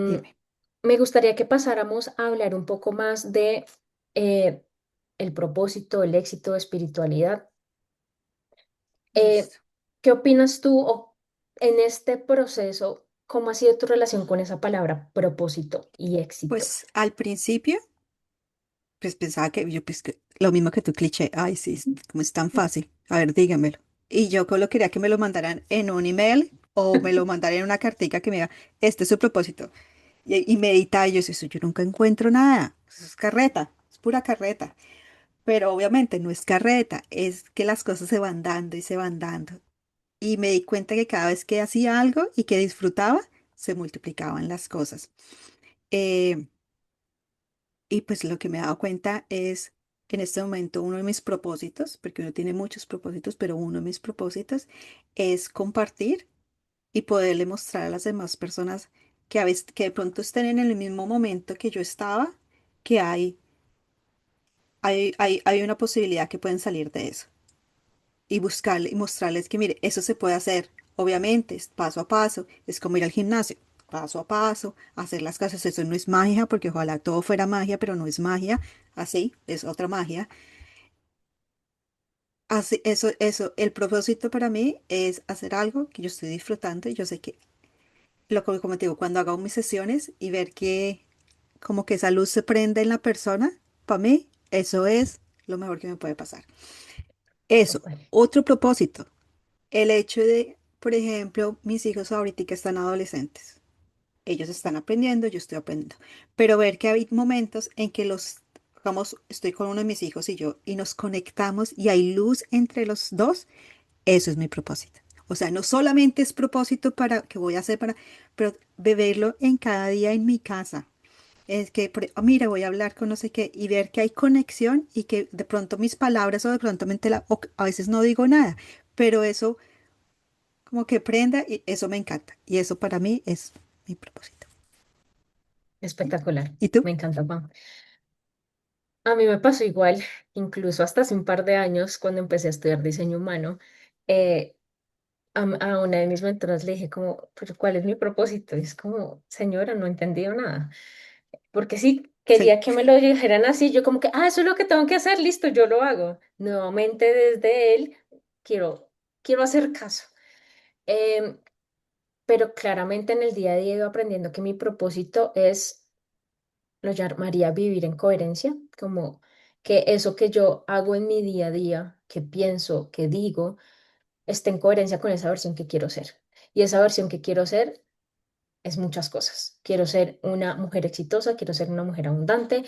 Dime. me gustaría que pasáramos a hablar un poco más de eh, el propósito, el éxito, espiritualidad. Eh, Listo. ¿Qué opinas tú o en este proceso, cómo ha sido tu relación con esa palabra propósito y éxito? Pues al principio, pues pensaba que yo, pues, lo mismo que tu cliché. Ay, sí, como es tan fácil. A ver, dígamelo. Y yo solo quería que me lo mandaran en un email o me lo mandaran en una cartica que me diga, este es su propósito. Y medita, y yo decía, eso yo nunca encuentro nada. Eso es carreta, es pura carreta. Pero obviamente no es carreta, es que las cosas se van dando y se van dando. Y me di cuenta que cada vez que hacía algo y que disfrutaba, se multiplicaban las cosas. Eh, y pues lo que me he dado cuenta es, en este momento, uno de mis propósitos, porque uno tiene muchos propósitos, pero uno de mis propósitos es compartir y poderle mostrar a las demás personas que, a veces, que de pronto estén en el mismo momento que yo estaba, que hay una posibilidad que pueden salir de eso. Y buscarle y mostrarles que, mire, eso se puede hacer. Obviamente, es paso a paso, es como ir al gimnasio, paso a paso, hacer las cosas. Eso no es magia, porque ojalá todo fuera magia, pero no es magia. Así, es otra magia. Así, el propósito para mí es hacer algo que yo estoy disfrutando y yo sé que, como te digo, cuando hago mis sesiones y ver que como que esa luz se prende en la persona, para mí, eso es lo mejor que me puede pasar. Eso, Total. otro propósito. El hecho de, por ejemplo, mis hijos ahorita que están adolescentes, ellos están aprendiendo, yo estoy aprendiendo, pero ver que hay momentos en que digamos, estoy con uno de mis hijos y yo, y nos conectamos y hay luz entre los dos, eso es mi propósito. O sea, no solamente es propósito para que voy a hacer pero beberlo en cada día en mi casa. Es que, mira, voy a hablar con no sé qué y ver que hay conexión y que de pronto mis palabras o de pronto o a veces no digo nada, pero eso como que prenda y eso me encanta. Y eso para mí es mi propósito. Espectacular. ¿Y tú? Me encanta, Juan. A mí me pasó igual, incluso hasta hace un par de años, cuando empecé a estudiar diseño humano, eh, a una de mis mentoras le dije como, pero ¿cuál es mi propósito? Y es como, señora, no he entendido nada. Porque sí, Sí, quería que me lo dijeran así, yo como que, eso es lo que tengo que hacer, listo, yo lo hago. Nuevamente desde él, quiero, quiero hacer caso. Em, pero claramente en el día a día he ido aprendiendo que mi propósito es, lo llamaría vivir en coherencia, como que eso que yo hago en mi día a día, que pienso, que digo, esté en coherencia con esa versión que quiero ser. Y esa versión que quiero ser es muchas cosas. Quiero ser una mujer exitosa, quiero ser una mujer abundante,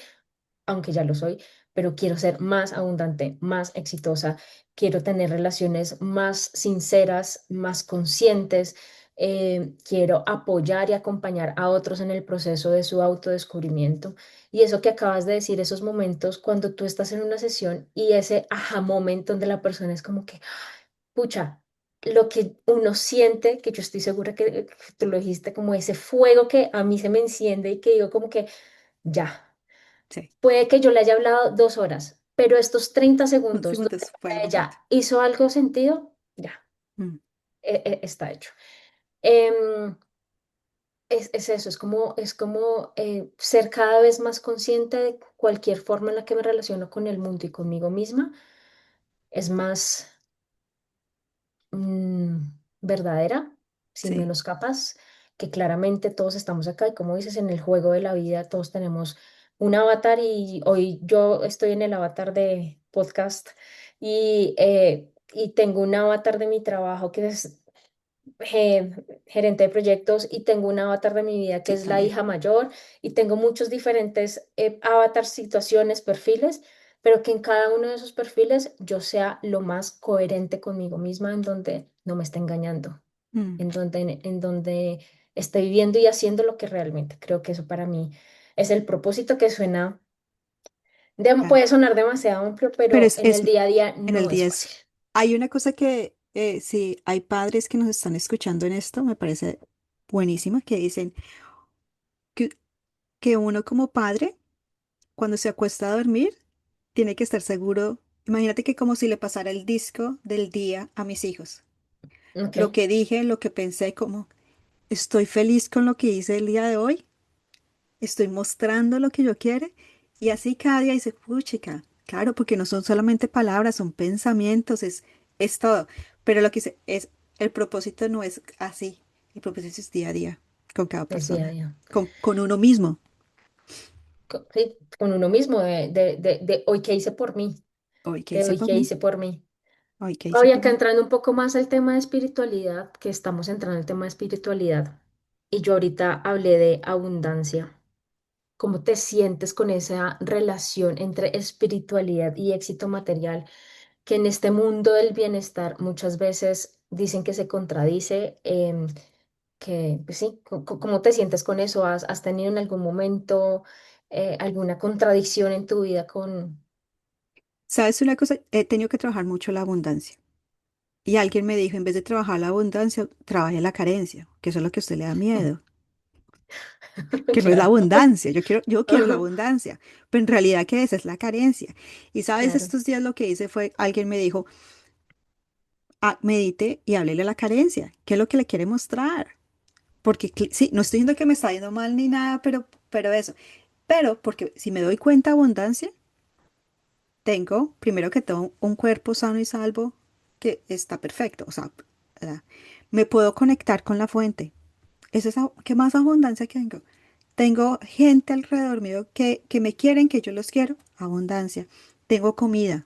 aunque ya lo soy, pero quiero ser más abundante, más exitosa, quiero tener relaciones más sinceras, más conscientes, quiero apoyar y acompañar a otros en el proceso de su autodescubrimiento. Y eso que acabas de decir, esos momentos cuando tú estás en una sesión y ese aha moment donde la persona es como que, pucha, lo que uno siente, que yo estoy segura que tú lo dijiste, como ese fuego que a mí se me enciende y que digo como que ya. sí. Puede que yo le haya hablado 2 horas, pero estos 30 Un segundos segundo donde fue algo bonito. ella hizo algo sentido, ya, Mm, está hecho. Em, es eso, es como ser cada vez más consciente de cualquier forma en la que me relaciono con el mundo y conmigo misma, es más mm, verdadera, sin sí, menos capas, que claramente todos estamos acá y como dices, en el juego de la vida todos tenemos un avatar y hoy yo estoy en el avatar de podcast y tengo un avatar de mi trabajo que es gerente de proyectos y tengo un avatar de mi vida que sí, es la también. hija mayor y tengo muchos diferentes avatars, situaciones, perfiles, pero que en cada uno de esos perfiles yo sea lo más coherente conmigo misma, en donde no me esté engañando, Mm, en donde esté viviendo y haciendo lo que realmente creo que eso para mí es el propósito que suena, claro. puede sonar demasiado amplio, Pero pero en el día a día en el no es 10 fácil. hay una cosa que, si hay padres que nos están escuchando en esto, me parece buenísima, que dicen que, que uno como padre, cuando se acuesta a dormir, tiene que estar seguro. Imagínate que como si le pasara el disco del día a mis hijos. Ok, Lo que dije, lo que pensé, como estoy feliz con lo que hice el día de hoy, estoy mostrando lo que yo quiero y así cada día dice, chica, claro, porque no son solamente palabras, son pensamientos, es todo. Pero lo que dice es, el propósito no es así, el propósito es día a día, con cada es día a persona, día. con uno mismo. Sí, con uno mismo, de hoy qué hice por mí, Hoy, ¿qué de hice hoy por qué mí? hice por mí. Hoy, ¿qué hice Hoy por acá mí? entrando un poco más al tema de espiritualidad, que estamos entrando en el tema de espiritualidad, y yo ahorita hablé de abundancia. ¿Cómo te sientes con esa relación entre espiritualidad y éxito material, que en este mundo del bienestar muchas veces dicen que se contradice? Que, pues sí, ¿cómo te sientes con eso? ¿Has tenido en algún momento alguna contradicción en tu vida con... ¿Sabes una cosa? He tenido que trabajar mucho la abundancia. Y alguien me dijo, en vez de trabajar la abundancia, trabaje la carencia, que eso es lo que a usted le da miedo, que no es la Claro. abundancia. Yo quiero la Ajá, abundancia, pero en realidad, ¿qué es? Es la carencia. Y sabes, claro, estos días lo que hice fue, alguien me dijo, medite y háblele a la carencia. ¿Qué es lo que le quiere mostrar? Porque sí, no estoy diciendo que me está yendo mal ni nada, pero eso. Pero porque si me doy cuenta abundancia, tengo, primero que todo, un cuerpo sano y salvo que está perfecto. O sea, ¿verdad? Me puedo conectar con la fuente. Eso es, ¿qué más abundancia que tengo? Tengo gente alrededor mío que me quieren, que yo los quiero. Abundancia. Tengo comida.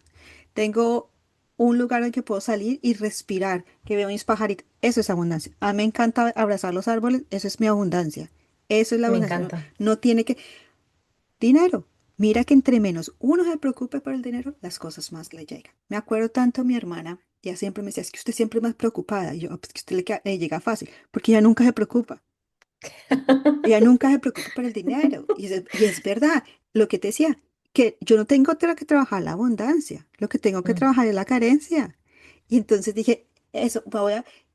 Tengo un lugar al que puedo salir y respirar, que veo mis pajaritos. Eso es abundancia. A mí me encanta abrazar los árboles. Eso es mi abundancia. Eso es la me abundancia. No, encanta. no tiene que... Dinero. Mira que entre menos uno se preocupe por el dinero, las cosas más le llegan. Me acuerdo tanto a mi hermana, ella siempre me decía, es que usted siempre es más preocupada. Y yo, "Ah, pues que usted le llega fácil, porque ella nunca se preocupa. Ella nunca se preocupa por el dinero. Y es verdad, lo que te decía, que yo no tengo otra que trabajar la abundancia, lo que tengo que Mm. trabajar es la carencia. Y entonces dije, eso,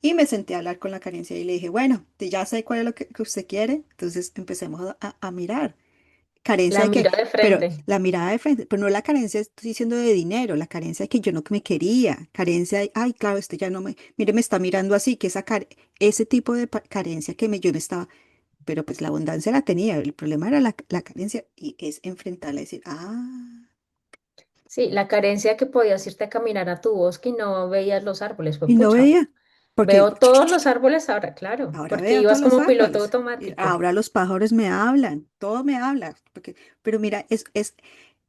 y me senté a hablar con la carencia y le dije, bueno, ya sé cuál es lo que usted quiere, entonces empecemos a mirar. Carencia La de que, miro de pero frente. la mirada de frente, pero no la carencia, estoy diciendo de dinero, la carencia de que yo no me quería, carencia de, ay, claro, este ya no me, mire, me está mirando así, que ese tipo de carencia yo me estaba, pero pues la abundancia la tenía, el problema era la carencia y es enfrentarla y decir, Sí, la carencia que podías irte a caminar a tu bosque y no veías los árboles, fue y no pucha. veía, porque Veo todos los árboles ahora, claro, ahora porque veo todos ibas los como piloto árboles, y automático. ahora los pájaros me hablan, todo me habla, porque, pero mira,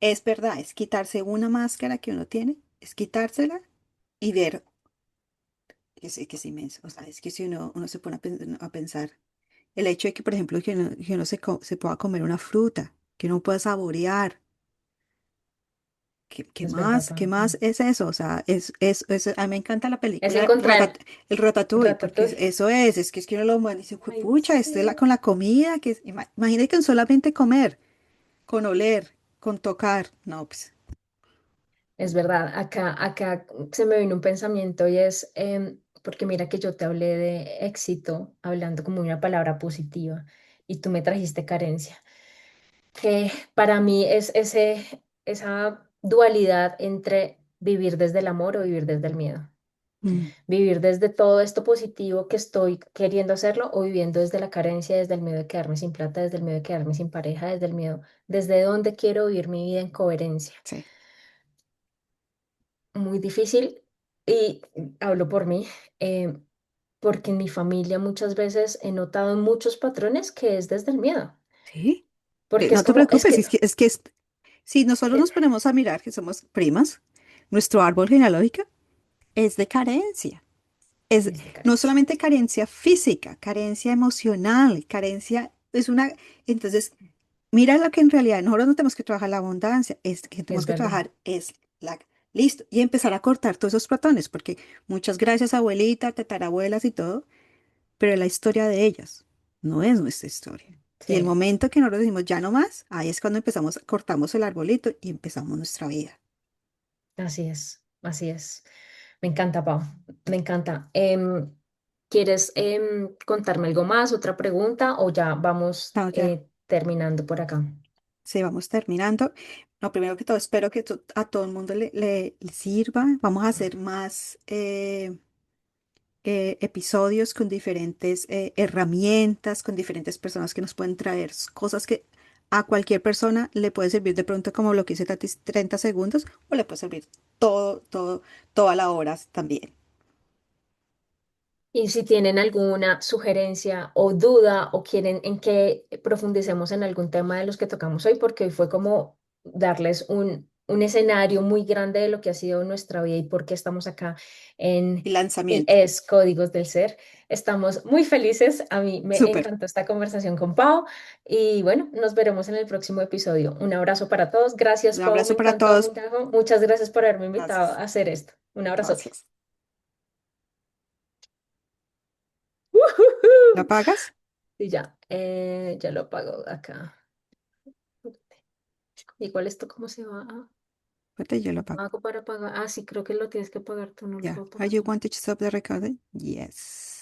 es verdad, es quitarse una máscara que uno tiene, es quitársela y ver que es inmenso. O sea, es que si uno se pone a pensar, el hecho de que, por ejemplo, que uno se pueda comer una fruta, que uno pueda saborear, Es verdad, qué Pau. más es eso? O sea, a mí me encanta la Es película encontrar El Ratatouille, porque Ratatouille. eso es que uno lo mueve y dice, Ay, pucha, esto es sí. con la comida, imagínate que solamente comer, con oler, con tocar, no, pues, Es verdad, acá se me vino un pensamiento y es, porque mira que yo te hablé de éxito, hablando como una palabra positiva, y tú me trajiste carencia, que para mí es esa dualidad entre vivir desde el amor o vivir desde el miedo. mm, Vivir desde todo esto positivo que estoy queriendo hacerlo o viviendo desde la carencia, desde el miedo de quedarme sin plata, desde el miedo de quedarme sin pareja, desde el miedo, desde dónde quiero vivir mi vida en coherencia. sí, Muy difícil y hablo por mí, eh, porque en mi familia muchas veces he notado muchos patrones que es desde el miedo, sí. porque es No te como, es preocupes, que si nosotros eh, nos ponemos a mirar que somos primas, nuestro árbol genealógico es de carencia. Es es de no carencia, solamente carencia física, carencia emocional, carencia es una. Entonces, mira lo que en realidad nosotros no tenemos que trabajar la abundancia, es que es tenemos que verdad. trabajar es la. Listo, y empezar a cortar todos esos patrones, porque muchas gracias, abuelita, tatarabuelas y todo, pero la historia de ellas no es nuestra historia. Y el Sí, momento que nosotros decimos ya no más, ahí es cuando empezamos, cortamos el arbolito y empezamos nuestra vida. así es, así es. Me encanta, Pau, me encanta. ¿Quieres contarme algo más, otra pregunta o ya vamos Estamos ya, terminando por acá? sí, vamos terminando. No, primero que todo, espero que a todo el mundo le sirva. Vamos a hacer más episodios con diferentes herramientas, con diferentes personas que nos pueden traer cosas que a cualquier persona le puede servir de pronto como lo que hice Tati, 30 segundos o le puede servir toda la hora también. Y si tienen alguna sugerencia o duda o quieren en que profundicemos en algún tema de los que tocamos hoy, porque hoy fue como darles un escenario muy grande de lo que ha sido nuestra vida y por qué estamos acá en Y lanzamiento. Es Códigos del Ser. Estamos muy felices. A mí me Súper. encantó esta conversación con Pau y bueno, nos veremos en el próximo episodio. Un abrazo para todos. Gracias, Un Pau. Me abrazo para encantó, me todos. encantó. Muchas gracias por haberme invitado a Gracias. hacer esto. Un abrazote. Gracias. ¿Lo ¡Woohoo! apagas? Y ya, ya lo apago acá. Igual esto, ¿cómo se va? Espérate, yo lo ¿Cómo apago. hago para apagar? Ah, sí, creo que lo tienes que pagar tú, no lo Ya. puedo Are pagar you yo. want to stop the recording? Yes.